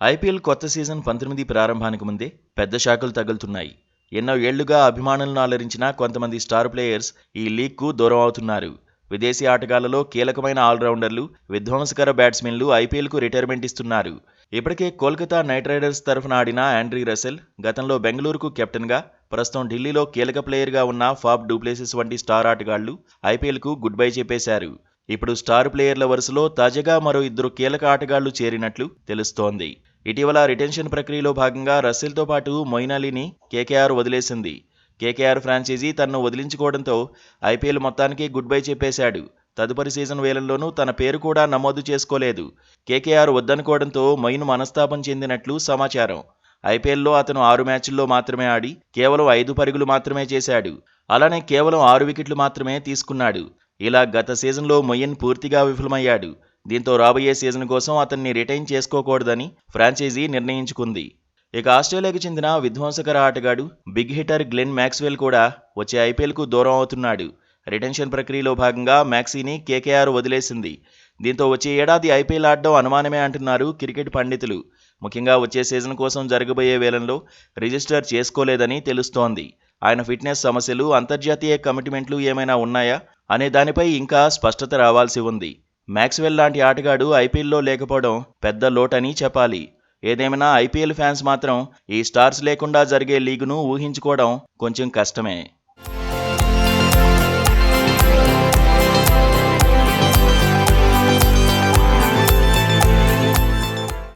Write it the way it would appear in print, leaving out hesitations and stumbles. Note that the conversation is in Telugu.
ఐపీఎల్ కొత్త సీజన్ 19 ప్రారంభానికి ముందే పెద్ద షాకులు తగులుతున్నాయి. ఎన్నో ఏళ్లుగా అభిమానులను అలరించిన కొంతమంది స్టార్ ప్లేయర్స్ ఈ లీగ్కు దూరం అవుతున్నారు. విదేశీ ఆటగాళ్లలో కీలకమైన ఆల్రౌండర్లు, విధ్వంసకర బ్యాట్స్మెన్లు ఐపీఎల్కు రిటైర్మెంట్ ఇస్తున్నారు. ఇప్పటికే కోల్కతా నైట్ రైడర్స్ తరఫున ఆడిన ఆండ్రీ రసెల్, గతంలో బెంగళూరుకు కెప్టెన్గా, ప్రస్తుతం ఢిల్లీలో కీలక ప్లేయర్గా ఉన్న ఫాఫ్ డు ప్లెసిస్ వంటి స్టార్ ఆటగాళ్లు ఐపీఎల్కు గుడ్ బై చెప్పేశారు. ఇప్పుడు స్టార్ ప్లేయర్ల వరుసలో తాజాగా మరో ఇద్దరు కీలక ఆటగాళ్లు చేరినట్లు తెలుస్తోంది. ఇటీవల రిటెన్షన్ ప్రక్రియలో భాగంగా రసెల్తో పాటు మొయిన్ అలీని కేకేఆర్ వదిలేసింది. కేకేఆర్ ఫ్రాంచైజీ తనను వదిలించుకోవడంతో ఐపీఎల్ మొత్తానికి గుడ్ బై చెప్పేశాడు. తదుపరి సీజన్ వేలంలోనూ తన పేరు కూడా నమోదు చేసుకోలేదు. కేకేఆర్ వద్దనుకోవడంతో మొయిన్ మనస్తాపం చెందినట్లు సమాచారం. ఐపీఎల్లో అతను 6 మ్యాచ్ల్లో మాత్రమే ఆడి కేవలం 5 పరుగులు మాత్రమే చేశాడు. అలానే కేవలం 6 వికెట్లు మాత్రమే తీసుకున్నాడు. ఇలా గత సీజన్లో మొయిన్ పూర్తిగా విఫలమయ్యాడు. దీంతో రాబోయే సీజన్ కోసం అతన్ని రిటైన్ చేసుకోకూడదని ఫ్రాంచైజీ నిర్ణయించుకుంది. ఇక ఆస్ట్రేలియాకు చెందిన విధ్వంసకర ఆటగాడు, బిగ్ హిటర్ గ్లెన్ మ్యాక్స్వెల్ కూడా వచ్చే ఐపీఎల్కు దూరం అవుతున్నాడు. రిటెన్షన్ ప్రక్రియలో భాగంగా మ్యాక్సీని కేకేఆర్ వదిలేసింది. దీంతో వచ్చే ఏడాది ఐపీఎల్ ఆడడం అనుమానమే అంటున్నారు క్రికెట్ పండితులు. ముఖ్యంగా వచ్చే సీజన్ కోసం జరగబోయే వేలంలో రిజిస్టర్ చేసుకోలేదని తెలుస్తోంది. ఆయన ఫిట్నెస్ సమస్యలు, అంతర్జాతీయ కమిట్మెంట్లు ఏమైనా ఉన్నాయా అనే దానిపై ఇంకా స్పష్టత రావాల్సి ఉంది. మ్యాక్స్వెల్ లాంటి ఆటగాడు ఐపీఎల్లో లేకపోవడం పెద్ద లోటని చెప్పాలి. ఏదేమైనా ఐపీఎల్ ఫ్యాన్స్ మాత్రం ఈ స్టార్స్ లేకుండా జరిగే లీగును ఊహించుకోవడం కొంచెం కష్టమే.